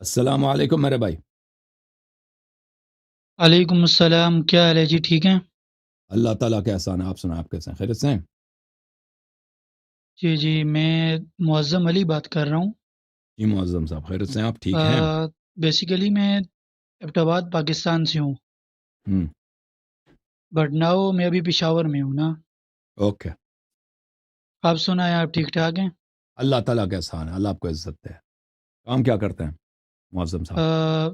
السلام علیکم میرے بھائی. وعلیکم السلام، کیا حال ہے جی؟ ٹھیک ہیں؟ اللہ تعالیٰ کا احسان ہے. آپ سنائیں، آپ کیسے ہیں؟ خیریت سے ہیں؟ جی جی، میں معظم علی بات کر رہا ہوں۔ جی معظم صاحب، خیریت سے ہیں؟ آپ ٹھیک ہیں؟ بیسیکلی میں ایبٹ آباد پاکستان سے ہوں، ہوں. بٹ ناؤ میں ابھی پشاور میں ہوں نا۔ اوکے. آپ سنائیں، آپ ٹھیک ٹھاک ہیں؟ اللہ تعالیٰ کا احسان ہے. اللہ آپ کو عزت دے. کام کیا کرتے ہیں معظم صاحب؟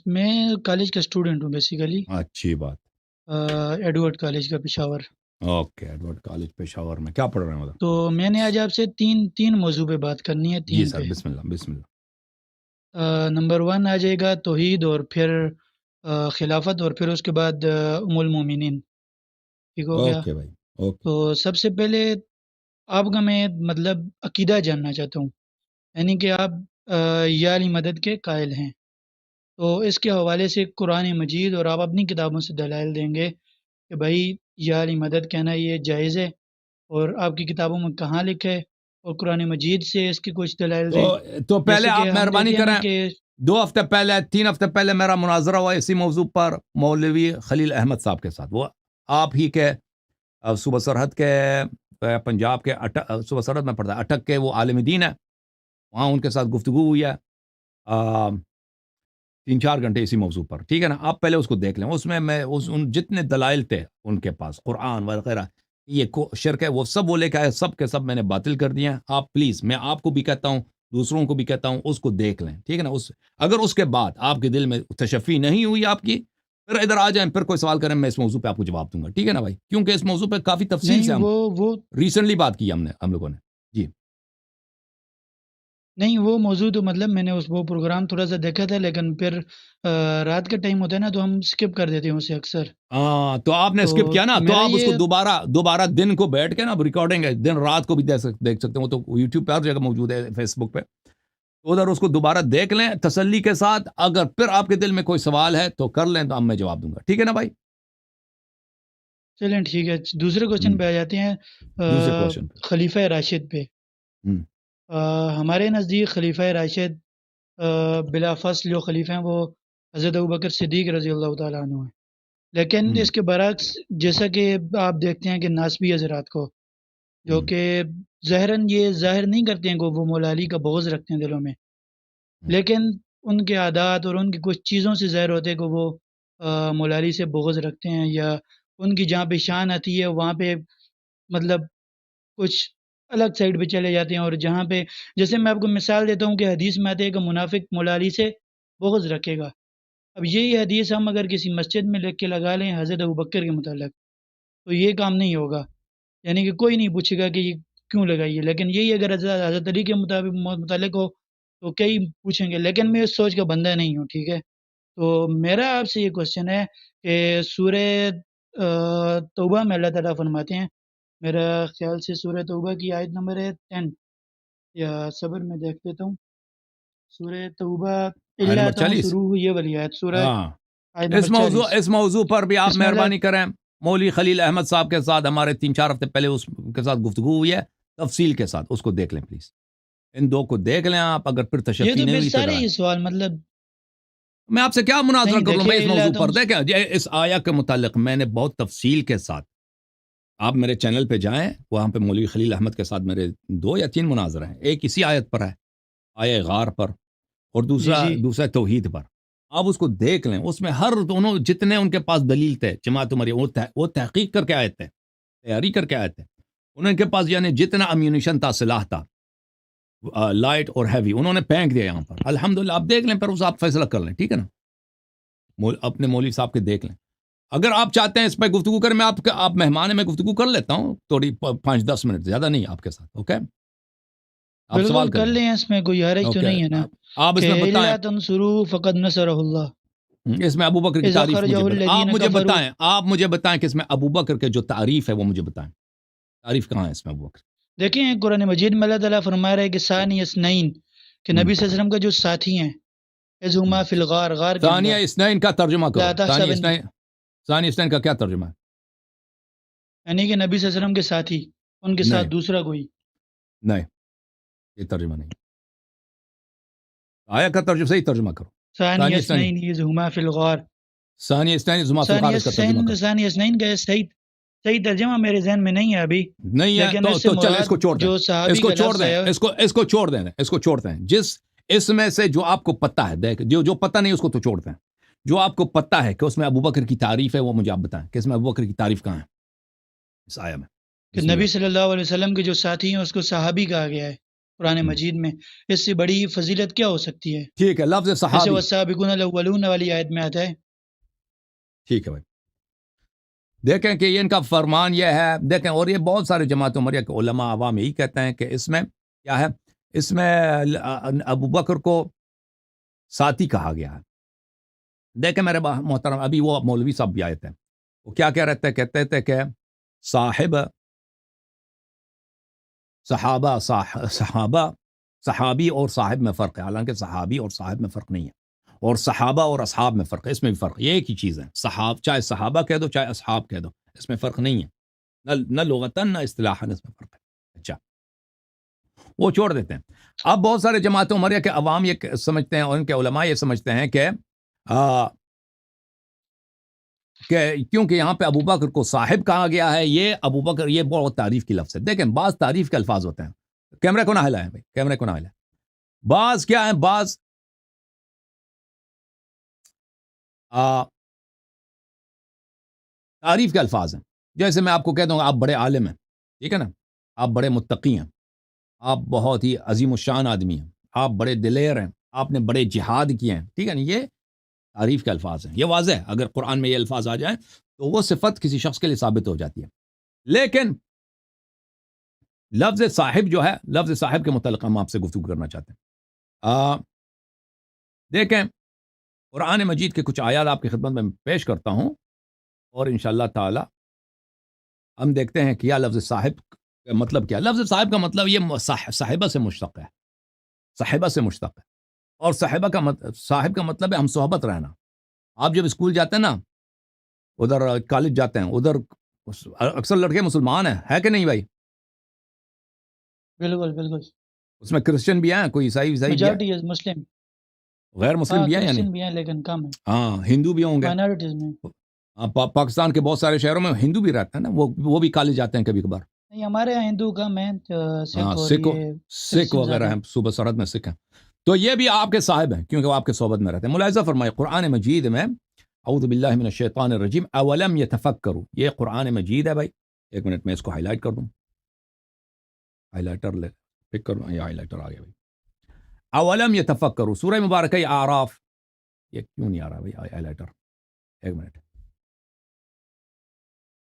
میں کالج کا اسٹوڈنٹ ہوں بیسیکلی، اچھی بات. ایڈورڈ کالج کا Peshawar. Okay. Edward college Peshawar میں کیا پڑھ رہے ہیں ادھر؟ تو میں نے آج آپ سے تین موضوع پہ بات کرنی ہے، جی تین سر، پہ۔ بسم اللہ بسم اللہ. نمبر 1 آ جائے گا توحید، اور پھر خلافت، اور پھر اس کے بعد ام المومنین۔ ٹھیک ہو گیا؟ اوکے بھائی. اوکے. تو سب سے پہلے آپ کا میں مطلب عقیدہ جاننا چاہتا ہوں، یعنی کہ آپ یا علی مدد کے قائل ہیں، تو اس کے حوالے سے قرآن مجید اور آپ اپنی کتابوں سے دلائل دیں گے کہ بھائی یا علی مدد کہنا یہ جائز ہے، اور آپ کی کتابوں میں کہاں لکھا ہے، اور قرآن مجید سے اس کی کچھ دلائل تو دیں۔ تو پہلے جیسے کہ آپ ہم مہربانی دیکھتے ہیں نا کریں. کہ 2 ہفتے پہلے 3 ہفتے پہلے میرا مناظرہ ہوا اسی موضوع پر مولوی خلیل احمد صاحب کے ساتھ. وہ آپ ہی کے صوبہ سرحد کے پنجاب کے صوبہ سرحد میں پڑتا ہے اٹک کے، وہ عالم دین ہے. وہاں ان کے ساتھ گفتگو ہوئی ہے 3-4 گھنٹے اسی موضوع پر. ٹھیک ہے نا؟ آپ پہلے اس کو دیکھ لیں. اس میں ان جتنے دلائل تھے ان کے پاس، قرآن وغیرہ، یہ شرک ہے، وہ سب وہ لے کے آئے، سب کے سب میں نے باطل کر دیے ہیں. آپ پلیز، میں آپ کو بھی کہتا ہوں، دوسروں کو بھی کہتا ہوں، اس کو دیکھ لیں. ٹھیک ہے نا؟ اگر اس کے بعد آپ کے دل میں تشفی نہیں ہوئی آپ کی، پھر ادھر آ جائیں، پھر کوئی سوال کریں، میں اس موضوع پہ آپ کو جواب دوں گا. ٹھیک ہے نا بھائی؟ کیونکہ اس موضوع پہ کافی تفصیل نہیں سے ہم وہ ریسنٹلی بات کی ہم لوگوں نے. جی. نہیں وہ موضوع تو مطلب میں نے وہ پروگرام تھوڑا سا دیکھا تھا، لیکن پھر رات کا ٹائم ہوتا ہے نا تو ہم سکپ کر دیتے ہیں اسے اکثر۔ تو آپ نے تو اسکپ کیا نا، تو میرا آپ اس کو یہ دوبارہ دن کو بیٹھ کے نا، ریکارڈنگ ہے، دن رات کو بھی دیکھ سکتے ہیں. وہ تو یوٹیوب پہ ہر جگہ موجود ہے، فیس بک پہ. تو ادھر اس کو دوبارہ دیکھ لیں تسلی کے ساتھ. اگر پھر آپ کے دل میں کوئی سوال ہے تو کر لیں، تو اب میں جواب دوں گا. ٹھیک ہے نا بھائی؟ چلیں ٹھیک ہے، دوسرے کوشچن پہ آ جاتے ہیں، دوسرے کوشچن پہ. خلیفہ راشد پہ۔ ہوں. ہمارے نزدیک خلیفہ راشد بلا فصل جو خلیفہ ہیں وہ حضرت ابوبکر صدیق رضی اللہ تعالیٰ عنہ ہیں، لیکن ہوں. اس کے برعکس جیسا کہ آپ دیکھتے ہیں کہ ناسبی حضرات کو، جو ہوں. کہ ظاہراً یہ ظاہر نہیں کرتے ہیں کہ وہ مولا علی کا بغض رکھتے ہیں دلوں میں، لیکن ان کے عادات اور ان کی کچھ چیزوں سے ظاہر ہوتے ہیں کہ وہ مولا علی سے بغض رکھتے ہیں، یا ان کی جہاں پہ شان آتی ہے وہاں پہ مطلب کچھ الگ سائڈ پہ چلے جاتے ہیں، اور جہاں پہ جیسے میں آپ کو مثال دیتا ہوں کہ حدیث میں آتے ہیں کہ منافق مولا علی سے بغض رکھے گا۔ اب یہی حدیث ہم اگر کسی مسجد میں لکھ کے لگا لیں حضرت ابوبکر کے متعلق، تو یہ کام نہیں ہوگا، یعنی کہ کوئی نہیں پوچھے گا کہ یہ کیوں لگائی ہے، لیکن یہی اگر حضرت علی کے متعلق ہو تو کئی پوچھیں گے، لیکن میں اس سوچ کا بندہ نہیں ہوں. ٹھیک ہے؟ تو میرا آپ سے یہ کوشچن ہے کہ سورہ توبہ میں اللہ تعالیٰ فرماتے ہیں، میرا خیال سے سورہ توبہ کی آیت نمبر ہے 10، یا صبر میں دیکھ لیتا ہوں، سورہ توبہ آیت اللہ نمبر 40. تنصروہ، یہ والی آیت، سورہ ہاں. آیت اس نمبر موضوع 40۔ اس موضوع پر بھی آپ اس میں اللہ مہربانی کریں. مولوی خلیل احمد صاحب کے ساتھ ہمارے 3-4 ہفتے پہلے اس کے ساتھ گفتگو ہوئی ہے تفصیل کے ساتھ. اس کو دیکھ لیں پلیز. ان دو کو دیکھ لیں آپ. اگر پھر یہ تشفی تو نہیں پھر ہوئی تو ادھر سارے آئیں. ہی سوال مطلب میں آپ سے کیا مناظرہ نہیں کر لوں دیکھیے بھائی اس اللہ موضوع پر؟ تنس دیکھیں اس آیا کے متعلق میں نے بہت تفصیل کے ساتھ، آپ میرے چینل پہ جائیں، وہاں پہ مولوی خلیل احمد کے ساتھ میرے 2 یا 3 مناظرے ہیں. ایک اسی آیت پر ہے، آیہ غار پر، اور جی جی دوسرا توحید پر. آپ اس کو دیکھ لیں. اس میں ہر دونوں جتنے ان کے پاس دلیل تھے، جماعت مریم وہ تحقیق کر کے آئے تھے، تیاری کر کے آئے تھے. ان کے پاس یعنی جتنا امیونیشن تھا، سلاح تھا، لائٹ اور ہیوی، انہوں نے پھینک دیا یہاں پر. الحمدللہ. آپ دیکھ لیں، پھر اس آپ فیصلہ کر لیں. ٹھیک ہے نا؟ اپنے مولوی صاحب کے دیکھ لیں. اگر آپ چاہتے ہیں اس پہ گفتگو کریں، میں آپ مہمان ہیں، میں گفتگو کر لیتا ہوں تھوڑی 5-10 منٹ، زیادہ نہیں آپ کے ساتھ. اوکے؟ آپ بالکل سوال کر کریں. لیں، اس میں کوئی حرج تو اوکے. نہیں ہے نا، آپ اس کہ میں بتائیں، اللہ تنصروہ فقد نصرہ اللہ اس میں ابو بکر کی اذ تعریف اخرجہ مجھے الذین کفروا۔ آپ مجھے بتائیں کہ اس میں ابو بکر کے جو تعریف ہے وہ مجھے بتائیں. تعریف کہاں ہے اس میں ابو بکر؟ دیکھیں قرآن مجید میں اللہ تعالیٰ فرما رہا ہے کہ ثانی اثنین، کہ ہم. نبی صلی اللہ علیہ وسلم کا جو ساتھی ہیں، اذ ہما فی الغار، غار کے ثانیہ اندر، اثنین کا ترجمہ لا کرو. تحسبن، ثانیہ اثنین کا کیا ترجمہ ہے؟ یعنی کہ نبی صلی اللہ علیہ وسلم کے ساتھی، ان کے ساتھ نہیں دوسرا کوئی۔ نہیں، یہ ترجمہ نہیں. آیا کا ترجمہ صحیح ترجمہ کرو. ثانی اثنین اذ ہما فی الغار. ثانی اثنین اذ ہما فی الغار کا ترجمہ کرو. ثانی اثنین کا صحیح ترجمہ میرے ذہن میں نہیں ہے ابھی. نہیں ہے تو چلیں اس کو چھوڑ دیں. اس کو چھوڑ دیں. اس کو چھوڑ دیں. اس کو چھوڑ دیں. جس اس میں سے جو آپ کو پتہ ہے، دیکھ جو پتہ نہیں اس کو تو چھوڑ دیں. جو آپ کو پتہ ہے کہ اس میں ابوبکر کی تعریف ہے وہ مجھے آپ بتائیں کہ اس میں ابوبکر کی تعریف کہاں ہے اس آیا میں. کہ نبی صلی اللہ علیہ وسلم کے جو ساتھی ہیں اس کو صحابی کہا گیا ہے قرآن مجید میں. اس سے بڑی فضیلت کیا ہو سکتی ہے؟ ٹھیک ہے، لفظ صحابی والسابقون الاولون والی آیت میں آتا ہے. ٹھیک ہے بھائی، دیکھیں کہ یہ ان کا فرمان یہ ہے. دیکھیں اور یہ بہت سارے جماعت عمریہ کے علماء عوام یہی کہتے ہیں کہ اس میں کیا ہے، اس میں ابوبکر کو ساتھی کہا گیا ہے. دیکھیں میرے محترم، ابھی وہ مولوی صاحب بھی آئے تھے، وہ کیا کہہ رہے تھے، کہتے تھے کہ صحابی اور صاحب میں فرق ہے. حالانکہ صحابی اور صاحب میں فرق نہیں ہے، اور صحابہ اور اصحاب میں فرق ہے. اس میں بھی فرق، یہ ایک ہی چیز ہے. چاہے صحابہ کہہ دو چاہے اصحاب کہہ دو، اس میں فرق نہیں ہے، نہ لغتاً نہ اصطلاحاً اس میں فرق ہے. اچھا، وہ چھوڑ دیتے ہیں. اب بہت سارے جماعت عمریہ کے عوام یہ سمجھتے ہیں اور ان کے علماء یہ سمجھتے ہیں کہ کیونکہ یہاں پہ ابوبکر کو صاحب کہا گیا ہے، یہ ابوبکر یہ بہت تعریف کی لفظ ہے. دیکھیں بعض تعریف کے الفاظ ہوتے ہیں. کیمرے کو نہ ہلائیں بھائی، کیمرے کو نہ ہلائیں. بعض کیا ہیں، بعض تعریف کے الفاظ ہیں. جیسے میں آپ کو کہہ دوں گا آپ بڑے عالم ہیں، ٹھیک ہے نا، آپ بڑے متقی ہیں، آپ بہت ہی عظیم الشان آدمی ہیں، آپ بڑے دلیر ہیں، آپ نے بڑے جہاد کیے ہیں، ٹھیک ہے نا. یہ تعریف کے الفاظ ہیں. یہ واضح ہے، اگر قرآن میں یہ الفاظ آ جائیں تو وہ صفت کسی شخص کے لیے ثابت ہو جاتی ہے. لیکن لفظ صاحب جو ہے، لفظ صاحب کے متعلق ہم آپ سے گفتگو کرنا چاہتے ہیں. دیکھیں قرآن مجید کے کچھ آیات آپ کی خدمت میں پیش کرتا ہوں، اور انشاءاللہ تعالی ہم دیکھتے ہیں کہ لفظ صاحب کا مطلب کیا. لفظ صاحب کا مطلب یہ صاحبہ سے مشتق ہے، صاحبہ سے مشتق ہے. اور صاحب کا مطلب ہے ہم صحبت رہنا. آپ جب اسکول جاتے ہیں نا، ادھر کالج جاتے ہیں، ادھر اکثر لڑکے مسلمان ہیں، ہے کہ نہیں بھائی؟ بالکل بالکل. اس میں کرسچن بھی ہیں، کوئی عیسائی میجارٹی ہے مسلم، غیر مسلم بھی ہیں، یعنی بھی ہیں لیکن کم ہے. ہاں، ہندو بھی ہوں گے مائنورٹیز میں. پاکستان کے بہت سارے شہروں میں ہندو بھی رہتے ہیں نا، وہ بھی کالج جاتے ہیں کبھی کبھار. نہیں، ہمارے یہاں ہندو کم ہیں، سکھ وغیرہ ہیں، صوبہ سرحد میں سکھ ہیں. تو یہ بھی آپ کے صاحب ہیں کیونکہ وہ آپ کے صحبت میں رہتے ہیں. ملاحظہ فرمائے قرآن مجید میں اعوذ باللہ من الشیطان الرجیم اولم یتفکروا، یہ قرآن مجید ہے بھائی. ایک منٹ میں اس کو ہائی لائٹ کر دوں، ہائی لائٹر لے پک کر دوں، یہ ہائی لائٹر آ گیا بھائی. اولم یتفکروا، سورہ مبارکہ اعراف. یہ کیوں نہیں آ رہا بھائی ہائی لائٹر؟ ایک منٹ.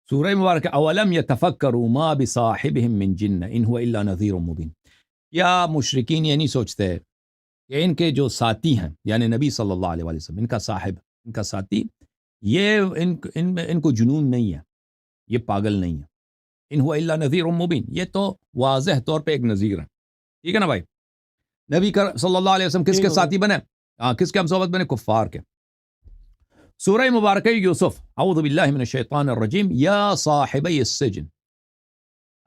سورہ مبارکہ اولم یتفکروا ما بصاحبہم من جنہ ان هو الا نذیر مبین. یا مشرکین یہ نہیں سوچتے کہ ان کے جو ساتھی ہیں، یعنی نبی صلی اللہ علیہ وسلم، ان کا صاحب، ان کا ساتھی، یہ ان کو جنون نہیں ہے، یہ پاگل نہیں ہے. ان هو الا نذیر مبین، یہ تو واضح طور پہ ایک نذیر ہے. ٹھیک ہے نا بھائی؟ نبی صلی اللہ علیہ وسلم کس کے ساتھی بنے؟ کس کے ہم صحبت بنے؟ کفار کے. سورہ مبارکہ یوسف اعوذ باللہ من الشیطان الرجیم یا صاحبی السجن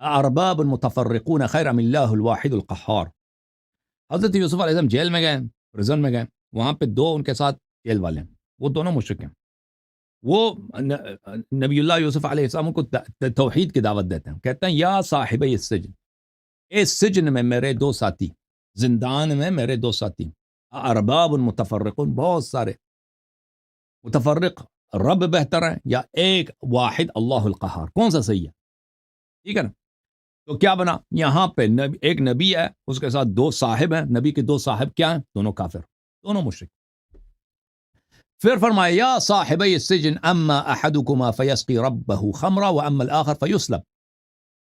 ارباب متفرقون خیر ام اللہ الواحد القہار. حضرت یوسف علیہ السلام جیل میں گئے، پرزن میں گئے، وہاں پہ دو ان کے ساتھ جیل والے ہیں، وہ دونوں مشرک ہیں. وہ نبی اللہ یوسف علیہ السلام کو توحید کی دعوت دیتے ہیں، کہتے ہیں یا صاحبی السجن، اس سجن میں میرے دو ساتھی، زندان میں میرے دو ساتھی، ارباب متفرقون، بہت سارے، متفرق رب بہتر ہے یا ایک واحد اللہ القہار، کون سا صحیح ہے؟ ٹھیک ہے نا. تو کیا بنا یہاں پہ ایک نبی ہے، اس کے ساتھ دو صاحب ہیں. نبی کے دو صاحب کیا ہیں؟ دونوں کافر، دونوں مشرک. پھر فرمایا یا صاحبی السجن اما احدکما فیسقی ربہ خمرا واما الاخر فیسلب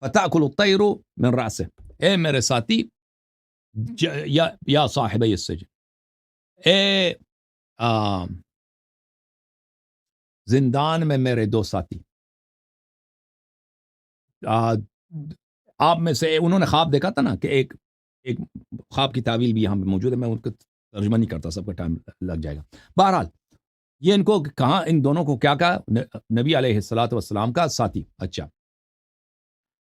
فتاکل الطیر من رأسه. اے میرے ساتھی، یا صاحبی السجن، اے زندان میں میرے دو ساتھی، آپ میں سے انہوں نے خواب دیکھا تھا نا کہ ایک خواب کی تعویل بھی یہاں پہ موجود ہے، میں ان کا ترجمہ نہیں کرتا، سب کا ٹائم لگ جائے گا. بہرحال یہ ان کو کہاں، ان دونوں کو کیا کہا؟ نبی علیہ الصلوۃ والسلام کا ساتھی. اچھا،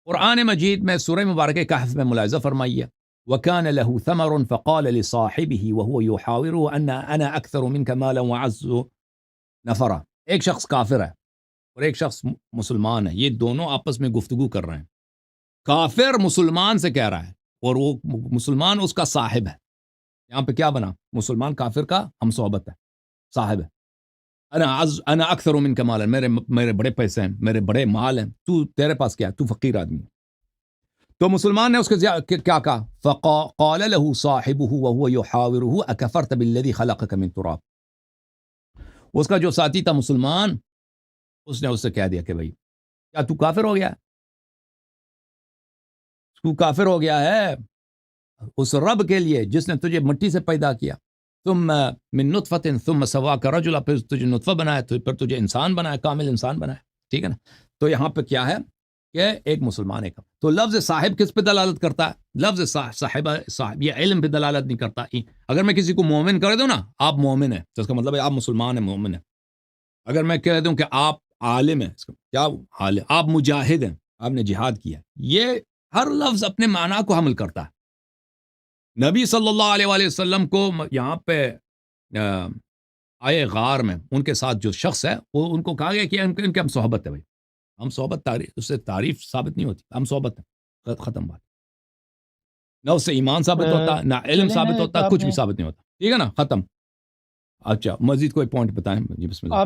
قرآن مجید میں سورہ مبارکہ کہف میں ملاحظہ فرمائیے وكان له ثمر فقال لصاحبه وهو يحاوره أن أنا أكثر منك مالا وأعز نفرا. ایک شخص کافر ہے اور ایک شخص مسلمان ہے، یہ دونوں آپس میں گفتگو کر رہے ہیں. کافر مسلمان سے کہہ رہا ہے اور وہ مسلمان اس کا صاحب ہے. یہاں پہ کیا بنا؟ مسلمان کافر کا ہم صحبت ہے، صاحب ہے. انا اکثر منک مالا، میرے بڑے پیسے ہیں، میرے بڑے مال ہیں، تیرے پاس کیا ہے؟ تو فقیر آدمی ہے. تو مسلمان نے اس کے کیا کہا؟ فقال له صاحبه وهو يحاوره اكفرت بالذي خلقك من تراب. اس کا جو ساتھی تھا مسلمان، اس نے اس سے کہہ دیا کہ بھائی کیا تو کافر ہو گیا؟ تو کافر ہو گیا ہے اس رب کے لیے جس نے تجھے مٹی سے پیدا کیا، ثم من نطفت ثم سواک رجلا، پھر تجھے نطفہ بنایا، پھر تجھے انسان بنایا، کامل انسان بنایا. ٹھیک ہے نا؟ تو یہاں پہ کیا ہے کہ ایک مسلمان ایک. تو لفظ صاحب کس پہ دلالت کرتا ہے؟ لفظ صاحب یہ علم پہ دلالت نہیں کرتا. اگر میں کسی کو مومن کر دوں نا، آپ مومن ہیں تو اس کا مطلب ہے آپ مسلمان ہیں، مومن ہیں. اگر میں کہہ دوں کہ آپ عالم ہیں، کیا عالم؟ آپ مجاہد ہیں، آپ نے جہاد کیا. یہ ہر لفظ اپنے معنی کو حمل کرتا ہے. نبی صلی اللہ علیہ وآلہ وسلم کو یہاں پہ آئے غار میں ان کے ساتھ جو شخص ہے وہ ان کو کہا گیا کہ ان کے ہم صحبت ہے. بھائی ہم صحبت، تعریف اس سے تعریف ثابت نہیں ہوتی، ہم صحبت ہے، ختم بات. نہ اس سے ایمان ثابت ہوتا، نہ علم چلیں نا، ثابت ایک ہوتا، کچھ بھی ثابت نہیں ہوتا. ٹھیک ہے نا؟ ختم. اچھا مزید کوئی پوائنٹ بتائیں جی، بسم اللہ.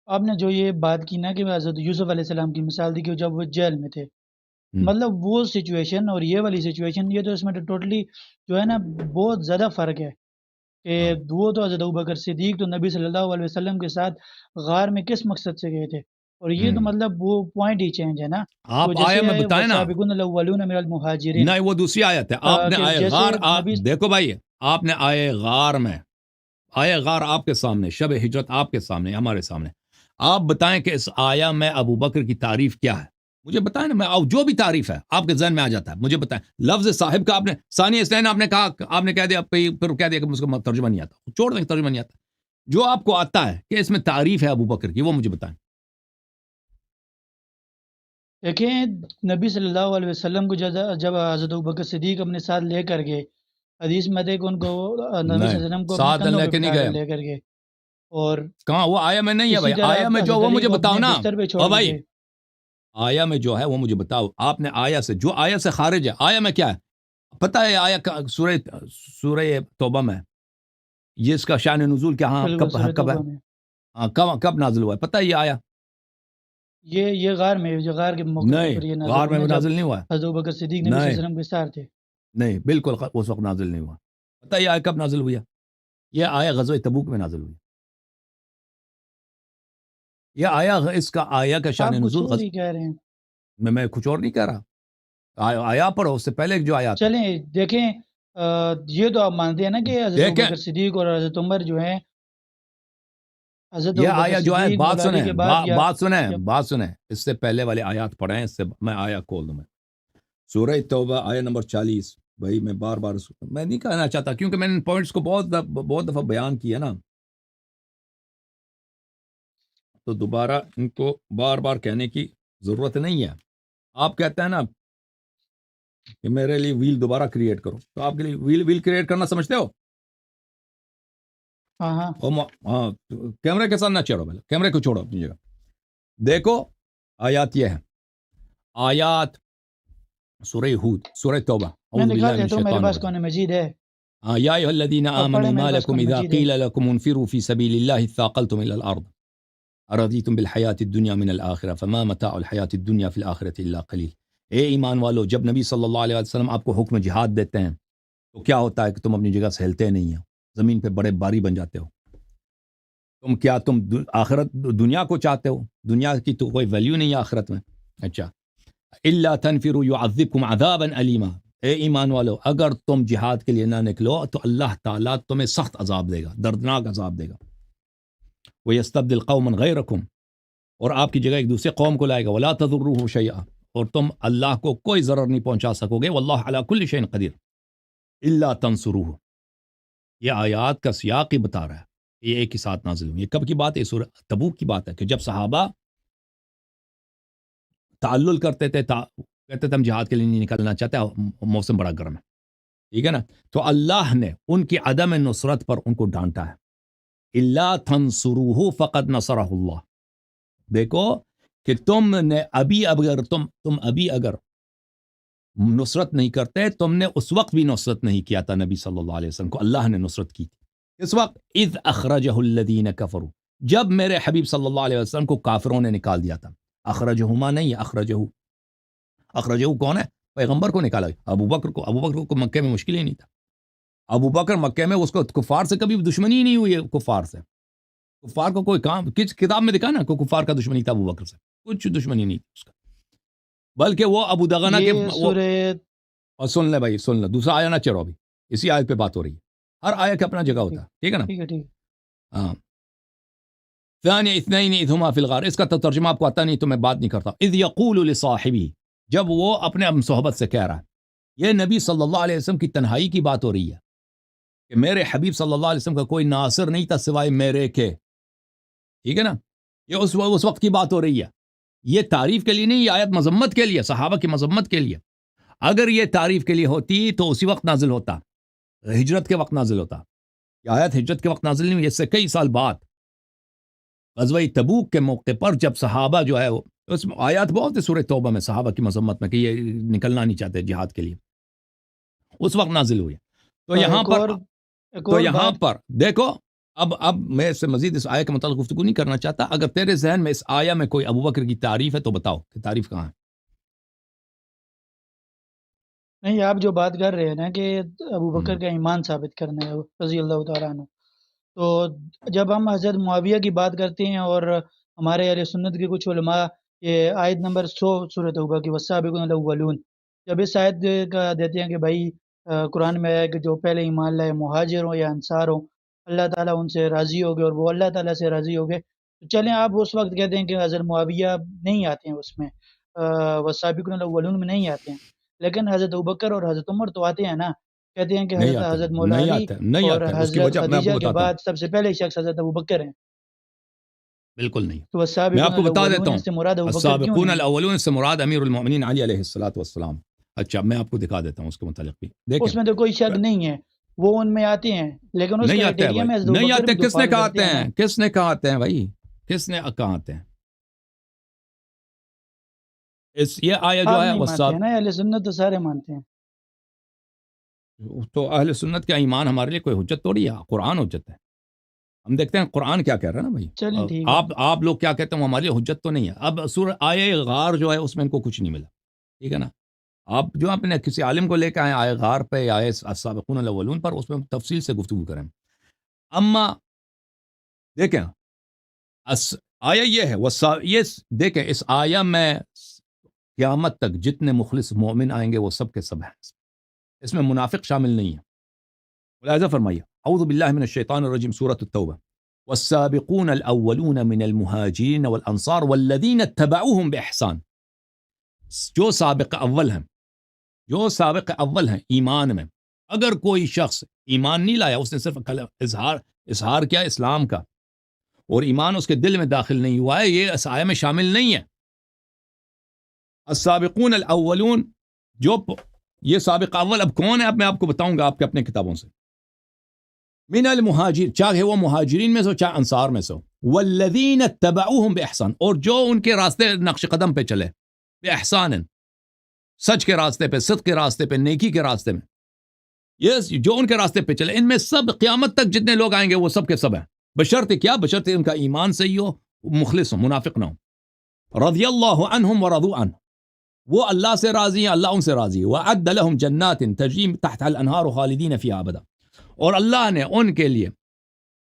آپ نے جو یہ بات کی نا کہ حضرت یوسف علیہ السلام کی مثال دی کہ جب وہ جیل میں تھے، مطلب وہ سچویشن اور یہ والی سچویشن، یہ تو اس میں ٹوٹلی جو ہے نا بہت زیادہ فرق ہے. کہ وہ تو حضرت ابوبکر صدیق تو نبی صلی اللہ علیہ وسلم کے ساتھ غار میں کس مقصد سے گئے تھے، اور یہ تو مطلب وہ پوائنٹ ہی چینج ہے نا. آپ تو جیسے آیا میں بتائیں نا، والسابقون الاولون من المہاجرین، نہیں وہ دوسری آیت ہے. آپ نے کہ آئے جیسے غار، نبی دیکھو بھائی، آپ نے آئے غار میں، آئے غار آپ کے سامنے، شب ہجرت آپ کے سامنے، ہمارے سامنے. آپ بتائیں کہ اس آیا میں ابو بکر کی تعریف کیا ہے؟ مجھے بتائیں نا، میں جو بھی تعریف ہے آپ کے ذہن میں آ جاتا ہے مجھے بتائیں. لفظ صاحب کا آپ نے ثانی اسنین آپ نے کہا، آپ نے کہہ دیا، پھر کہہ دیا کہ مجھ کو ترجمہ نہیں آتا. چھوڑ دیں، ترجمہ نہیں آتا. جو آپ کو آتا ہے کہ اس میں تعریف ہے ابو بکر کی، وہ مجھے بتائیں. دیکھیں نبی صلی اللہ علیہ وسلم کو جب حضرت ابوبکر صدیق اپنے ساتھ لے کر گئے، حدیث میں تھے کہ ان کو نبی صلی اللہ علیہ وسلم کو اپنے ساتھ کندھوں لے پہ کے نہیں بٹھا کر گئے. لے کر گئے، اور کہاں وہ آیا میں نہیں ہے اسی بھائی، طرح آیا میں جو حضرت وہ علی مجھے کو بتاؤ اپنے نا. بستر پہ چھوڑ او کے بھائی گئے. آیا میں جو ہے وہ مجھے بتاؤ. آپ نے آیا سے، جو آیا سے خارج ہے، آیا میں کیا ہے پتہ ہے؟ آیا سورہ توبہ میں یہ اس کا شان نزول کیا، ہاں بالکل سورۃ کب ہے؟ توبہ میں ہاں کب نازل ہوا ہے پتہ ہے یہ آیا؟ یہ غار میں، جو غار کے موقع کے نہیں، اوپر یہ نازل غار ہوئی میں نا، جب نازل نہیں ہوا ہے. حضرت ابوبکر صدیق نبی صلی اللہ نہیں علیہ وسلم کے ساتھ تھے. نہیں، بالکل اس وقت نازل نہیں ہوا. پتہ ہے یہ آیا کب نازل ہوئی ہے؟ یہ آیا غزوہ تبوک میں نازل ہوئی. یہ آیا اس کا آیا کا آپ شان کچھ نزول اور ہی کہہ رہے ہیں. میں کچھ اور نہیں کہہ رہا. آیا پڑھو، اس سے پہلے جو آیا تھا. چلیں دیکھیں، یہ تو آپ مانتے ہیں نا کہ حضرت دیکھیں ابوبکر صدیق اور حضرت عمر جو ہیں، حضرت یہ ابوبکر آیا جو ہے، صدیق بات مولا علی سنیں، کے بعد یا بات سنیں، اس سے پہلے والے آیات پڑھیں. اس سے میں آیا کھول دوں. میں سورہ توبہ آیا نمبر 40. بھائی میں بار میں نہیں کہنا چاہتا کیونکہ میں نے ان پوائنٹس کو بہت دفعہ بیان کیا نا، تو دوبارہ ان کو بار بار کہنے کی ضرورت نہیں ہے. آپ کہتے ہیں نا کہ میرے لیے ویل دوبارہ کریٹ کرو، تو آپ کے لیے ویل کریٹ کرنا سمجھتے ہو؟ ہاں ہاں، کیمرے کے ساتھ نہ چڑھو، پہلے کیمرے کو چھوڑو اپنی جگہ. دیکھو آیات یہ ہے، آیات سورہ ہود، سورہ توبہ. میں اعوذ باللہ نکال من دیتا ہوں، میرے الشیطان پاس الرجیم. قرآن مجید ہے. یا ایھا الذین آپ آمنوا پڑھیں، ما میرے پاس لکم قرآن اذا مجید ہے. قیل لکم انفروا فی سبیل اللہ اثاقلتم الی الارض ارضیتم بالحیاۃ الدنیا من الآخرہ فما متاع الحیاۃ الدنیا فی الآخرۃ الا قلیل. اے ایمان والو، جب نبی صلی اللہ علیہ وسلم آپ کو حکم جہاد دیتے ہیں تو کیا ہوتا ہے کہ تم اپنی جگہ سے ہلتے نہیں ہو، زمین پہ بڑے باری بن جاتے ہو. تم آخرت دنیا کو چاہتے ہو؟ دنیا کی تو کوئی ویلیو نہیں ہے آخرت میں. اچھا، الا تنفروا يعذبكم عذابا الیما. اے ایمان والو، اگر تم جہاد کے لیے نہ نکلو تو اللہ تعالیٰ تمہیں سخت عذاب دے گا، دردناک عذاب دے گا. وَيَسْتَبْدِلْ قَوْمًا غَيْرَكُمْ، اور آپ کی جگہ ایک دوسرے قوم کو لائے گا. وَلَا تَضُرُّوهُ شَيْئًا، اور تم اللہ کو کوئی ضرر نہیں پہنچا سکو گے. وَاللَّهُ عَلَى كُلِّ شَيْءٍ قَدِيرٌ إِلَّا تَنْصُرُوهُ. یہ آیات کا سیاق ہی بتا رہا ہے یہ ایک ہی ساتھ نازل ہوئی. یہ کب کی بات ہے؟ سورہ تبوک کی بات ہے کہ جب صحابہ تعلل کرتے تھے، کہتے تھے ہم جہاد کے لیے نہیں نکلنا چاہتے، موسم بڑا گرم ہے. ٹھیک ہے نا. تو اللہ نے ان کی عدم نصرت پر ان کو ڈانٹا ہے. الا تنصروہ فقد نصرہ اللہ. دیکھو کہ تم نے ابھی اگر نصرت نہیں کرتے, تم نے اس وقت بھی نصرت نہیں کیا تھا نبی صلی اللہ علیہ وسلم کو, اللہ نے نصرت کی تھی. اس وقت اذ اخرجہ الذین کفروا, جب میرے حبیب صلی اللہ علیہ وسلم کو کافروں نے نکال دیا تھا. اخرجہما نہیں, اخرجہ کون ہے؟ پیغمبر کو نکالا. ابو بکر کو مکے میں مشکل ہی نہیں تھا. ابو بکر مکے میں اس کو کفار سے کبھی دشمنی ہی نہیں ہوئی ہے. کفار کو کوئی کام کس کتاب میں دکھا نا کوئی کفار کا دشمنی تھا ابو بکر سے؟ کچھ دشمنی نہیں تھی اس کا, بلکہ وہ ابو دغنہ کے یہ سورہ اور سن لے بھائی سن لے, دوسرا آیا نہ چڑھو, ابھی اسی آیت پہ بات ہو رہی ہے. ہر آیت کا اپنا جگہ ہوتا ہے, ٹھیک ہے نا. ٹھیک ہے ہاں. ثانی اثنین اذ ہما فی الغار, اس کا تو ترجمہ آپ کو آتا نہیں تو میں بات نہیں کرتا. اذ یقول لصاحبہ, جب وہ اپنے صحبت سے کہہ رہا ہے. یہ نبی صلی اللہ علیہ وسلم کی تنہائی کی بات ہو رہی ہے کہ میرے حبیب صلی اللہ علیہ وسلم کا کوئی ناصر نہیں تھا سوائے میرے کے, ٹھیک ہے نا. یہ اس وقت کی بات ہو رہی ہے. یہ تعریف کے لیے نہیں, یہ آیت مذمت کے لیے, صحابہ کی مذمت کے لیے. اگر یہ تعریف کے لیے ہوتی تو اسی وقت نازل ہوتا, ہجرت کے وقت نازل ہوتا. یہ آیت ہجرت کے وقت نازل نہیں ہوئی, اس سے کئی سال بعد غزوہ تبوک کے موقع پر جب صحابہ جو ہے, اس میں آیات بہت ہے سورہ توبہ میں صحابہ کی مذمت میں کہ یہ نکلنا نہیں چاہتے جہاد کے لیے, اس وقت نازل ہوئی. تو یہاں پر دیکھو, اب میں اس سے مزید اس آیت کے متعلق گفتگو نہیں کرنا چاہتا. اگر تیرے ذہن میں اس آیت میں کوئی ابو بکر کی تعریف ہے تو بتاؤ کہ تعریف کہاں ہے. نہیں, آپ جو بات کر رہے ہیں نا کہ ابو بکر ہم، کا ایمان ثابت کرنا ہے رضی اللہ تعالیٰ عنہ, تو جب ہم حضرت معاویہ کی بات کرتے ہیں اور ہمارے اہل سنت کے کچھ علماء یہ آیت نمبر 100 سورۃ توبہ کی والسابقون الاولون, جب اس آیت کا دیتے ہیں کہ بھائی قرآن میں ہے کہ جو پہلے ایمان لائے مہاجر ہوں یا انصار ہوں, اللہ تعالیٰ ان سے راضی ہو گئے اور وہ اللہ تعالیٰ سے راضی ہو گئے, تو چلیں آپ اس وقت کہتے ہیں کہ حضرت معاویہ نہیں آتے ہیں اس میں, والسابقون الاولون میں نہیں آتے ہیں, لیکن حضرت ابوبکر اور حضرت عمر تو آتے ہیں نا. کہتے ہیں کہ نہیں حضرت آتے حضرت مولا نہیں علی آتے نہیں اور آتے. اس کی حضرت وجہ میں آپ کو خدیجہ کے بتاتا ہوں. بعد سب سے پہلے شخص حضرت ابوبکر ہیں. بالکل نہیں. تو میں والسابقون آپ کو بتا دیتا الاولون ہوں, اس سے مراد ابوبکر کیوں السابقون نہیں ہے؟ الاولون سے مراد امیر المؤمنین علی علیہ الصلوۃ والسلام. اچھا میں آپ کو دکھا دیتا ہوں اس کے متعلق بھی. دیکھیں اس میں تو کوئی شک نہیں ہے, وہ ان میں آتے ہیں, لیکن اس نہیں آتے ہیں کرائٹیریا بھائی, میں حضرت نہیں ابوبکر آتے. بھی تو کس نے فال کہا کرتے آتے ہیں نا. ہیں, کس نے کہا آتے ہیں بھائی, کس نے کہا آتے ہیں. یہ آیا جو آپ ہے نہیں مانتے ہیں نا, اہل سنت تو سارے مانتے ہیں. تو اہل سنت کا ایمان ہمارے لیے کوئی حجت توڑی ہے, قرآن حجت ہے. ہم دیکھتے ہیں قرآن کیا کہہ رہا ہے نا بھائی. چلیں ٹھیک ہے. آپ لوگ کیا کہتے ہیں, وہ ہمارے لیے حجت تو نہیں ہے. اب سورہ آیہ غار جو ہے اس میں ان کو کچھ نہیں ملا, ٹھیک ہے نا. آپ جو اپنے کسی عالم کو لے کے آئے آیہ غار پہ یا آیہ السابقون الاولون پر, اس میں تفصیل سے گفتگو کریں. اما دیکھیں آیہ یہ ہے یہ دیکھیں, اس آیہ میں قیامت تک جتنے مخلص مومن آئیں گے وہ سب کے سب ہیں, اس میں منافق شامل نہیں ہے. لہذا فرمائیے اعوذ باللہ من الشیطان الرجیم, سورۃ التوبہ. والسابقون الاولون من المہاجرین والانصار والذین اتبعوهم باحسان. جو سابق اول ہیں ایمان میں, اگر کوئی شخص ایمان نہیں لایا, اس نے صرف اظہار کیا اسلام کا اور ایمان اس کے دل میں داخل نہیں ہوا ہے, یہ اس آیہ میں شامل نہیں ہے. السابقون الاولون, جو یہ سابق اول اب کون ہے, اب میں آپ کو بتاؤں گا آپ کے اپنے کتابوں سے. من المہاجر, چاہے وہ مہاجرین میں سے چاہے انصار میں سے, والذین اتبعوهم باحسان, اور جو ان کے راستے نقش قدم پہ چلے, باحسان, سچ کے راستے پہ, صدق کے راستے پہ, نیکی کے راستے میں, یہ جو ان کے راستے پہ چلے, ان میں سب قیامت تک جتنے لوگ آئیں گے وہ سب کے سب ہیں, بشرط کیا, بشرط ان کا ایمان صحیح ہو, مخلص ہو, منافق نہ ہو. رضی اللہ عنہم ورضوا عنہ, وہ اللہ سے راضی ہیں, اللہ ان سے راضی ہے. وَأَعَدَّ لَهُمْ جَنَّاتٍ تَجْرِي تَحْتَهَا الْأَنْهَارُ خَالِدِينَ فِيهَا أَبَدًا, اور اللہ نے ان کے لیے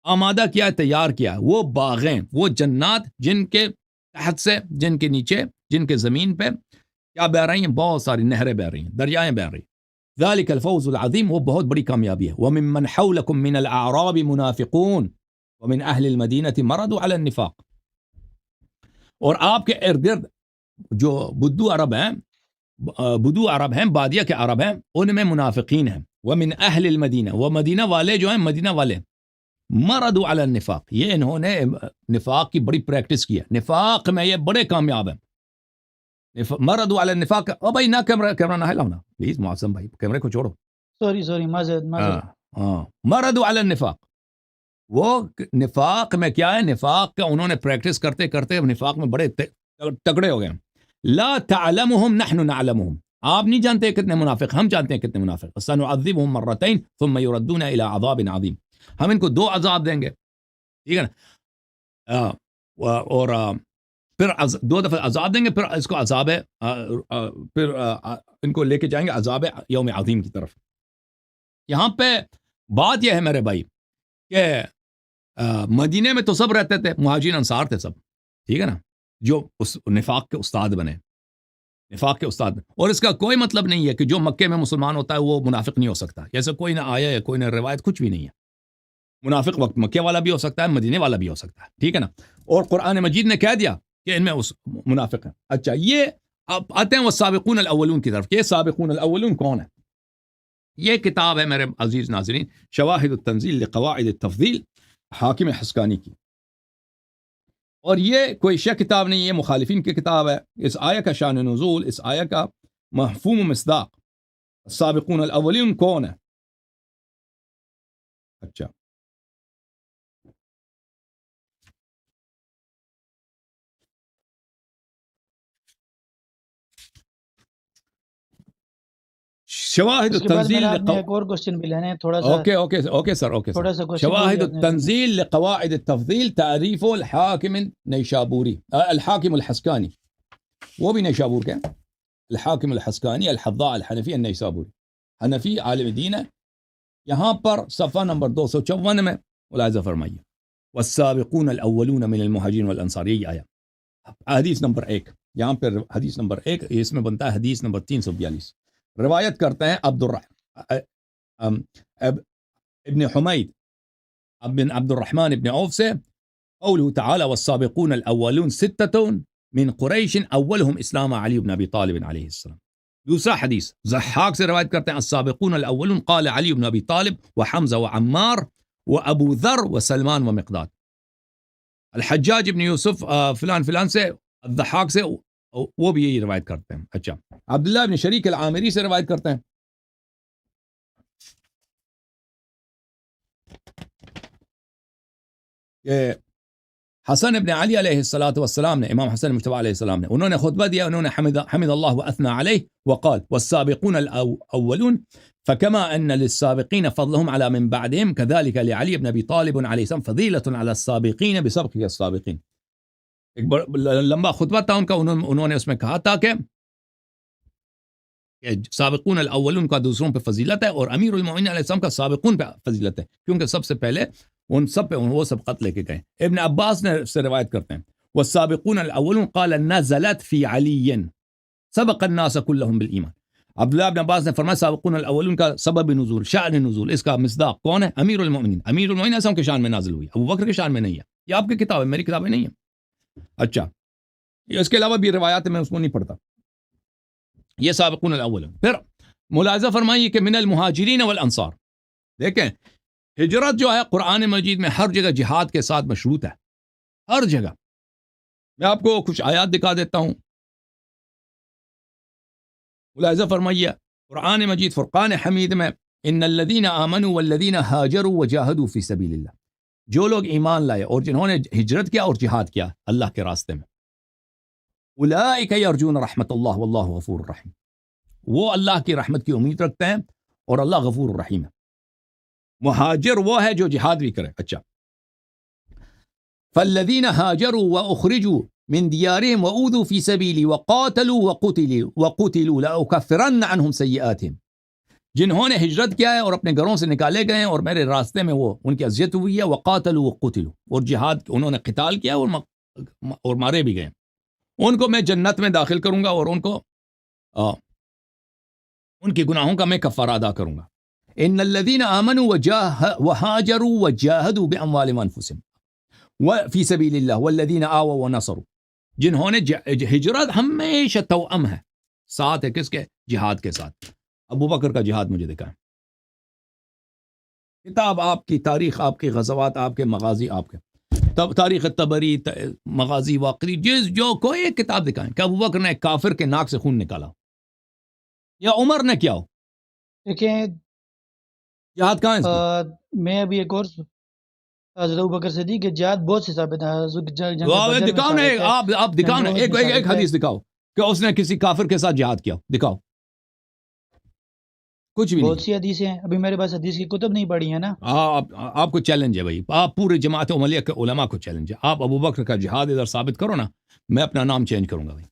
آمادہ کیا, تیار کیا وہ باغیں, وہ جنات جن کے تحت سے, جن کے نیچے, جن کے زمین پہ کیا بہ رہی ہیں, بہت ساری نہریں بہ رہی ہیں, دریائیں بہ رہی ہیں. ذَلِكَ الْفَوْزُ الْعَظِيمُ, وہ بہت بڑی کامیابی ہے. وَمِمَّنْ حَوْلَكُمْ مِنَ الْأَعْرَابِ مُنَافِقُونَ وَمِنْ أَهْلِ الْمَدِينَةِ مَرَضُوا عَلَى النِّفَاقِ, اور آپ کے ارد گرد جو بدو عرب ہیں, بادیہ کے عرب ہیں, ان میں منافقین ہیں. وَمِنْ أَهْلِ الْمَدِينَةِ, وہ مدینہ والے جو ہیں, مدینہ والے, مَرَضُوا عَلَى النِّفَاقِ, یہ انہوں نے نفاق کی بڑی پریکٹس کی ہے, نفاق میں یہ بڑے کامیاب ہیں. مَرَضُوا عَلَى النِّفَاقِ. او بھائی نہ کیمرہ نہ ہلاؤ نا پلیز, معصم بھائی کیمرے کو چھوڑو. سوری معذرت مرض علی النفاق، وہ نفاق میں کیا ہے، نفاق کا انہوں نے پریکٹس کرتے کرتے نفاق میں بڑے تگڑے ہو گئے. لا تعلمهم نحن نعلمهم، آپ نہیں جانتے کتنے منافق، ہم جانتے ہیں کتنے منافق. سنعذبهم مرتين ثم يردون الى عذاب عظیم، ہم ان کو 2 عذاب دیں گے، ٹھیک ہے نا، اور پھر 2 دفعہ عذاب دیں گے، پھر اس کو عذاب ہے، پھر ان کو لے کے جائیں گے عذاب یوم عظیم کی طرف. یہاں پہ بات یہ ہے میرے بھائی کہ مدینے میں تو سب رہتے تھے، مہاجرین انصار تھے سب، ٹھیک ہے نا، جو اس نفاق کے استاد بنے، نفاق کے استاد بنے. اور اس کا کوئی مطلب نہیں ہے کہ جو مکے میں مسلمان ہوتا ہے وہ منافق نہیں ہو سکتا، ایسا کوئی نہ آیا ہے، کوئی نہ روایت، کچھ بھی نہیں ہے. منافق وقت مکے والا بھی ہو سکتا ہے، مدینے والا بھی ہو سکتا ہے، ٹھیک ہے نا. اور قرآن مجید نے کہہ دیا کہ ان میں اس منافق ہیں. اچھا، یہ اب آتے ہیں وہ سابقون الاولون کی طرف. یہ سابقون الاولون کون ہے؟ یہ کتاب ہے میرے عزیز ناظرین، شواہد التنزیل لقواعد التفضیل، حاکم حسکانی کی. اور یہ کوئی شیخ کتاب نہیں، یہ مخالفین کی کتاب ہے. اس آیہ کا شان نزول، اس آیہ کا مفہوم و مصداق، السابقون الاولین کون ہے؟ اچھا، شواہد اس کے بعد التنزیل میرا آپ نے ایک اور کوشچن بھی لینا ہے، تھوڑا سا اوکے سر تھوڑا سا question شواہد بھی آپ نے التنزیل لقواعد التفضیل تعریف الحاکم نیشابوری، الحاکم الحسکانی، وہ بھی نیشابور کے ہیں. الحاکم الحسکانی الحضاء الحنفی النیسابوری، حنفی عالم دین ہے. یہاں پر صفحہ نمبر 254 میں ملاحظہ فرمائیے، والسابقون الاولون من المہاجرین والانصار، یہی آیا حدیث نمبر 1. یہاں پر حدیث نمبر 1، اس میں بنتا ہے حدیث نمبر 342. روایت کرتے ہیں ابن حمید ابن عبد الرحمن ابن عوف سے، قوله تعالی والسابقون الاولون 6 من قریش اولهم اسلام علی بن ابی طالب علیہ السلام. دوسرا حدیث ضحاک سے روایت کرتے ہیں، السابقون الاولون قال علی بن ابی طالب وحمزہ وعمار وابو ذر وسلمان ومقداد. الحجاج ابن یوسف فلان فلان سے، الضحاک سے، وہ بھی یہی روایت کرتے ہیں. اچھا، عبداللہ ابن شریک العامری سے روایت کرتے ہیں، کہ حسن ابن علی علیہ السلام نے، امام حسن مجتبی علیہ السلام نے، انہوں نے خطبہ دیا، انہوں نے حمد اللہ واثنى علیہ وقال والسابقون الاولون فكما ان للسابقین فضلهم على من بعدهم كذلك لعلی بن ابی طالب علیہ السلام فضیلۃ على السابقین بسبق السابقین. ایک لمبا خطبہ تھا ان کا، انہوں نے اس میں کہا تھا کہ سابقون الاولون کا دوسروں پہ فضیلت ہے، اور امیر المؤمنین علیہ السلام کا سابقون پہ فضیلت ہے، کیونکہ سب سے پہلے ان سب پہ وہ سب خط لے کے گئے. ابن عباس نے سے روایت کرتے ہیں، والسابقون الاولون قال نزلت فی علی سبق الناس كلهم بالایمان. عبداللہ ابن عباس نے فرمایا سابقون الاولون کا سبب نزول، شأن نزول، اس کا مصداق کون ہے؟ امیر المؤمنین. امیر المؤمنین ایسا کے شان میں نازل ہوئی، ابو بکر کے شان میں نہیں ہے. یہ آپ کی کتاب ہے، میری کتابیں نہیں ہیں. اچھا، اس کے علاوہ بھی روایات میں اس کو نہیں پڑھتا. یہ سابقون الاولون. پھر ملاحظہ فرمائیے کہ من المہاجرین والانصار، دیکھیں ہجرت جو ہے قرآن مجید میں ہر جگہ جہاد کے ساتھ مشروط ہے، ہر جگہ. میں آپ کو کچھ آیات دکھا دیتا ہوں، ملاحظہ فرمائیے. قرآن مجید فرقان حمید میں ان الذین آمنوا والذین ہاجروا وجاہدوا فی سبیل اللہ، جو لوگ ایمان لائے اور جنہوں نے ہجرت کیا اور جہاد کیا اللہ کے راستے میں، اولئک یرجون رحمت اللہ واللہ غفور الرحیم، وہ اللہ کی رحمت کی امید رکھتے ہیں اور اللہ غفور الرحیم ہے. مہاجر وہ ہے جو جہاد بھی کرے. اچھا، فالذین ہاجروا واخرجوا من دیارهم واوذوا فی سبیلی وقاتلوا وقتلوا لاکفرن عنہم سیئاتہم، جنہوں نے ہجرت کیا ہے اور اپنے گھروں سے نکالے گئے ہیں اور میرے راستے میں وہ ان کی اذیت ہوئی ہے، وقاتلوا وقتلوا، اور جہاد انہوں نے قتال کیا اور مارے بھی گئے، ان کو میں جنت میں داخل کروں گا اور ان کو ان کی گناہوں کا میں کفارہ ادا کروں گا. ان الذين آمنوا وهاجروا وجاهدوا باموالهم وانفسهم وفي سبيل الله والذين آووا ونصروا، جنہوں نے ہجرت ہمیشہ توأم ہے، ساتھ ہے کس کے؟ جہاد کے ساتھ. ابو بکر کا جہاد مجھے دکھائیں، کتاب آپ کی، تاریخ آپ کی، غزوات آپ کے، مغازی آپ کے، تاریخ طبری، مغازی واقعی، جو کوئی ایک کتاب دکھائیں کہ ابو بکر نے کافر کے ناک سے خون نکالا یا عمر نے کیا ہو. دیکھیں جہاد کہاں ہے اس کی؟ میں ابھی ایک اور حضرت ابوبکر صدیق کے جہاد بہت سے ثابت ہے، جنگ بدر میں دکھاؤ نا، ثابت ہے، آپ دکھاؤ جنگ نا، احد ایک میں ایک ثابت ہے۔ حدیث دکھاؤ کہ اس نے کسی کافر کے ساتھ جہاد کیا، دکھاؤ، کچھ بھی بہت نہیں۔ سی حدیثیں ہیں، ابھی میرے پاس حدیث کی کتب نہیں پڑھی ہیں نا۔ آپ کو چیلنج ہے بھائی، آپ پورے جماعت عملیہ کے علماء کو چیلنج ہے، آپ ابو بکر کا جہاد ادھر ثابت کرو نا، میں اپنا نام چینج کروں گا بھائی،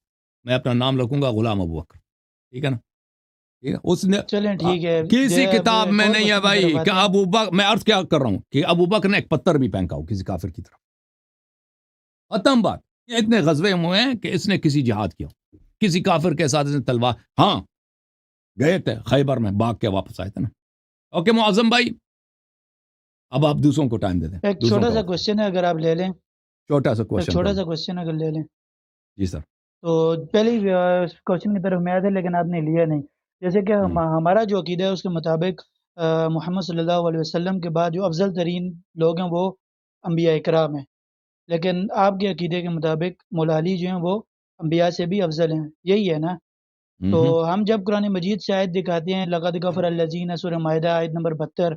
میں اپنا نام رکھوں گا غلام ابو بکر، ٹھیک ہے نا؟ ٹھیک ہے، اس نے چلیں ٹھیک ہے، کسی اب کتاب ایک میں اور نہیں ہے کوشچن کی طرف بھائی کہ آتے ہیں۔ ابو بکر، میں عرض کیا کر رہا ہوں کہ ابو بکر نے ایک پتھر بھی پھینکا ہو کسی کافر کی طرف، ختم بات۔ یہ اتنے غزوے ہوئے ہیں کہ اس نے کسی جہاد کیا، کسی کافر کے ساتھ اس نے تلوار، ہاں گئے تھے خیبر میں، بھاگ کے واپس آئے تھے نا۔ اوکے معظم بھائی، اب آپ دوسروں کو ٹائم دے دیں، ایک دوسروں چھوٹا کا سا وقت، کوشچن ہے اگر آپ لے لیں، چھوٹا سا ایک کوشچن چھوٹا کرو۔ سا کوشچن اگر لے لیں جی سر۔ تو پہلے کوشچن کی طرف میں آیا تھا لیکن آپ نے لیا نہیں۔ جیسے کہ ہمارا جو عقیدہ ہے اس کے مطابق محمد صلی اللہ علیہ وسلم کے بعد جو افضل ترین لوگ ہیں وہ انبیاء اکرام ہیں، لیکن آپ کے عقیدے کے مطابق مولا علی جو ہیں وہ انبیاء سے بھی افضل ہیں، یہی ہے نا؟ تو ہم جب قرآن مجید سے آیت دکھاتے ہیں لقد غفر الذین، سورہ مائدہ آیت نمبر 72،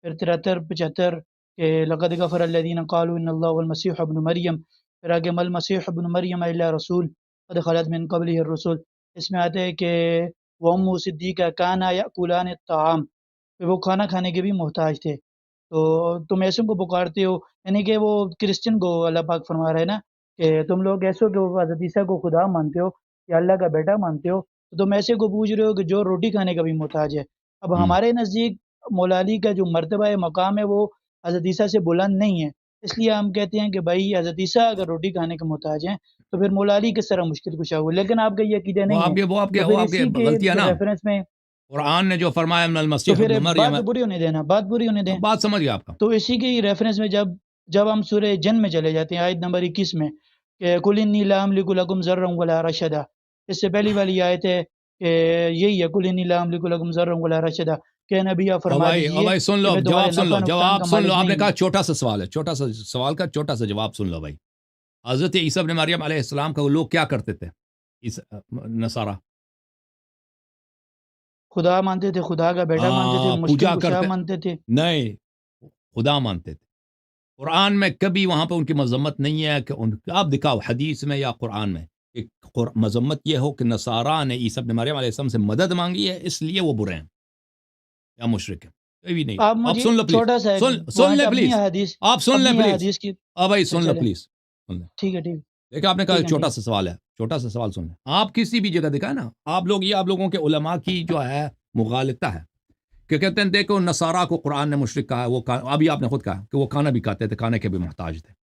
پھر 73 75 کہ لقد غفر الذین قالوا ان اللہ والمسیح ابن مریم، پھر آگے مل مسیح ابن مریم الا رسول قد خلت من قبلہ الرسل، اس میں آتے ہیں کہ وام صدیقہ کانا یاکلان الطعام، کہ وہ کھانا کھانے کے بھی محتاج تھے۔ تو تم ایسوں کو پکارتے ہو، یعنی کہ وہ کرسچن کو اللہ پاک فرما رہا ہے نا کہ تم لوگ ایسو کہ وہ حضرت عیسیٰ کو خدا مانتے ہو یا اللہ کا بیٹا مانتے ہو، تو تم ایسے کو پوچھ رہے ہو کہ جو روٹی کھانے کا بھی محتاج ہے۔ اب ہمارے نزدیک مولا علی کا جو مرتبہ ہے، مقام ہے، وہ حضرت عیسیٰ سے بلند نہیں ہے، اس لیے ہم کہتے ہیں کہ بھائی حضرت عیسیٰ اگر روٹی کھانے کے محتاج ہیں تو پھر مولا علی کس طرح مشکل کشا ہوئے، لیکن آپ کا یہ عقیدہ وہ نہیں آپ ہے، کے وہ آپ کے تو وہ پھر آپ کے اسی کے غلطی ہے نا، ریفرنس میں، قرآن نے جو فرمایا من تو المسیح پھر ابن بات مریم، تو پوری ہونے دینا، بات پوری ہونے دیں۔ بات سمجھ گیا آپ کا۔ تو اسی کے ہی ریفرنس میں جب ہم سورہ جن میں چلے جاتے ہیں آیت نمبر 21 میں کہ قل انی لا املک لکم ضرا ولا رشدا، اس سے پہلی والی آیت ہے کہ یہی ہے قل انی لا املک لکم ضرا ولا رشدا، کہ نبی آپ فرما او دیجئے بھائی سن کہ لو، میں تمہارے جواب سن لو، نفع نقصان جواب کا سن لو، مالک آپ نے نہیں کہا ہوں۔ چھوٹا سا سوال ہے، چھوٹا سا سوال کا چھوٹا سا جواب سن لو بھائی۔ حضرت عیسیٰ ابن مریم علیہ السلام کا وہ لوگ کیا کرتے تھے، نصارہ؟ خدا مانتے تھے، خدا کا بیٹا مانتے تھے، مشکل پوجا کشا کرتے، مانتے تھے۔ نہیں، خدا مانتے تھے۔ قرآن میں کبھی وہاں پہ ان کی مذمت نہیں ہے کہ آپ دکھاؤ حدیث میں یا قرآن میں کہ مذمت یہ ہو کہ نصارہ نے عیسیٰ ابن مریم علیہ السلام سے مدد مانگی ہے اس لیے وہ برے ہیں یا مشرک ہیں، کبھی نہیں۔ آپ آپ مجھے سن لو پلیز، چھوٹا سا ایک سن پوائنٹ لیں اپنی پلیز، حدیث، آپ سن لیں اپنی پلیز، حدیث کی، بھائی سن لو چلیں پلیز، سن لیں۔ ٹھیک ہے، ٹھیک دیکھیں آپ نے کہا ٹھیک ہے، چھوٹا ٹھیک۔ سا سوال ہے، چھوٹا سا سوال سن لیں۔ آپ کسی بھی جگہ دکھائیں نا، آپ لوگ یہ آپ لوگوں کے علماء کی جو ہے مغالطہ ہے کہ کہتے ہیں دیکھو نصارہ کو قرآن نے مشرک کہا ہے، وہ ابھی آپ نے خود کہا کہ وہ کھانا بھی کھاتے تھے، کھانے کے بھی محتاج تھے،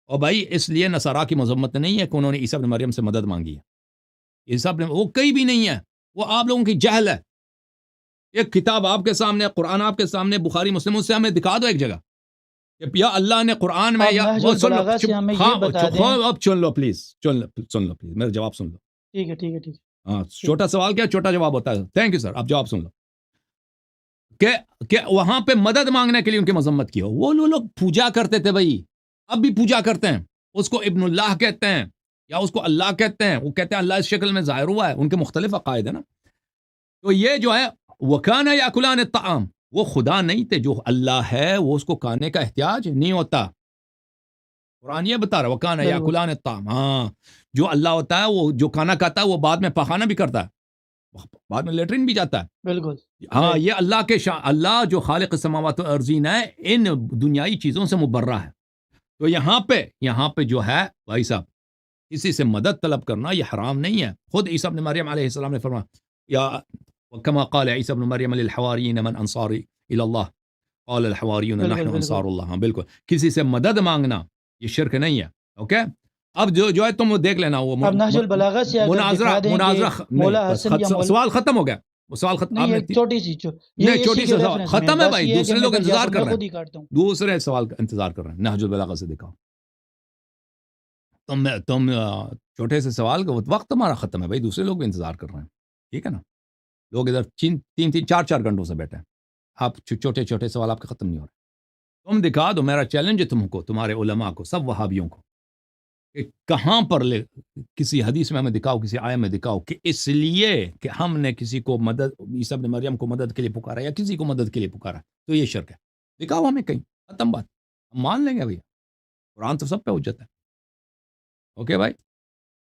اور بھائی اس لیے نصارہ کی مذمت نہیں ہے کہ انہوں نے عیسیٰ ابن مریم سے مدد مانگی ہے، عیسیٰ ابن وہ کہیں بھی نہیں ہے، وہ آپ لوگوں کی جہل ہے۔ ایک کتاب آپ کے سامنے، قرآن آپ کے سامنے، بخاری مسلم، اس سے ہمیں دکھا دو ایک جگہ کہ یا اللہ نے قرآن میں آپ یا نہج وہ سن لو، البلاغہ سے ہمیں یہ بتا دیں۔ اب سن لو پلیز، سن لو پلیز، میرا جواب سن لو۔ ٹھیک ہے، ٹھیک ہے، ٹھیک ہے۔ ہاں، چھوٹا سوال کیا چھوٹا جواب ہوتا ہے، تھینک یو سر، اب جواب سن لو کہ وہاں پہ مدد مانگنے کے لیے ان کی مذمت کی ہو، وہ لوگ پوجا کرتے تھے بھائی، اب بھی پوجا کرتے ہیں، اس کو ابن اللہ کہتے ہیں یا اس کو اللہ کہتے ہیں، وہ کہتے ہیں اللہ اس شکل میں ظاہر ہوا ہے، ان کے مختلف عقائد ہیں نا۔ تو یہ جو ہے وَكَانَ يَأْكُلَانِ الطَّعَامَ، وہ خدا نہیں تھے، جو اللہ ہے وہ اس کو کھانے کا احتیاج نہیں ہوتا، قرآن یہ بتا رہا ہے وَكَانَ بالکل يَأْكُلَانِ الطَّعَامَ، ہاں جو اللہ ہوتا ہے وہ جو کھانا کھاتا ہے وہ بعد میں پخانا بھی کرتا ہے، بعد میں لیٹرین بھی جاتا ہے۔ بالکل ہاں رائٹ۔ یہ اللہ کے اللہ جو خالق السماوات والارضین ہے، ان دنیائی چیزوں سے مبرہ ہے۔ تو یہاں پہ جو ہے بھائی صاحب، کسی سے مدد طلب کرنا یہ حرام نہیں ہے۔ خود عیسیٰ ابن مریم علیہ السلام نے فرمایا یا كما قال عیسیٰ ابن مریم للحواریین من انصاری الی اللہ قال الحواریون بالکل نحن بالکل انصار اللہ، ہاں بالکل، کسی سے مدد مانگنا یہ شرک نہیں ہے، اوکے۔ اب جو ہے تم وہ دیکھ لینا، وہ اب نہج البلاغہ سے اگر دکھا دیں کہ مولا نہیں، حسن یا بس سوال ختم ہو گیا، وہ سوال ختم، آپ نہیں، نے ایک چھوٹی سی نہیں یہ چھوٹی اسی سی کے سوال ریفرنس میں ختم ہے بس بھائی، یہ ہے کہ دوسرے میں لوگ کل یا انتظار تو کر میں رہے خود ہی ہیں، کاٹتا ہوں۔ دوسرے سوال کا انتظار کر رہے ہیں، نہج البلاغہ سے دکھاؤ۔ تم چھوٹے سے سوال کا وقت تمہارا ختم ہے بھائی، دوسرے لوگ بھی انتظار کر رہے ہیں، ٹھیک ہے نا؟ لوگ ادھر 3-4 گھنٹوں سے بیٹھے ہیں، آپ چھوٹے سوال آپ کے ختم نہیں ہو رہے۔ تم دکھا دو، میرا چیلنج ہے تم کو، تمہارے علماء کو، سب وہابیوں کو، کہ کہاں پر کسی حدیث میں ہمیں دکھاؤ، کسی آیت میں دکھاؤ کہ اس لیے کہ ہم نے کسی کو مدد، عیسیٰ ابن مریم کو مدد کے لیے پکارا یا کسی کو مدد کے لیے پکارا تو یہ شرک ہے. دکھاؤ ہمیں کہیں، ختم بات. ہم مان لیں گے بھیا، قرآن تو سب پہ حجت ہے. اوکے بھائی.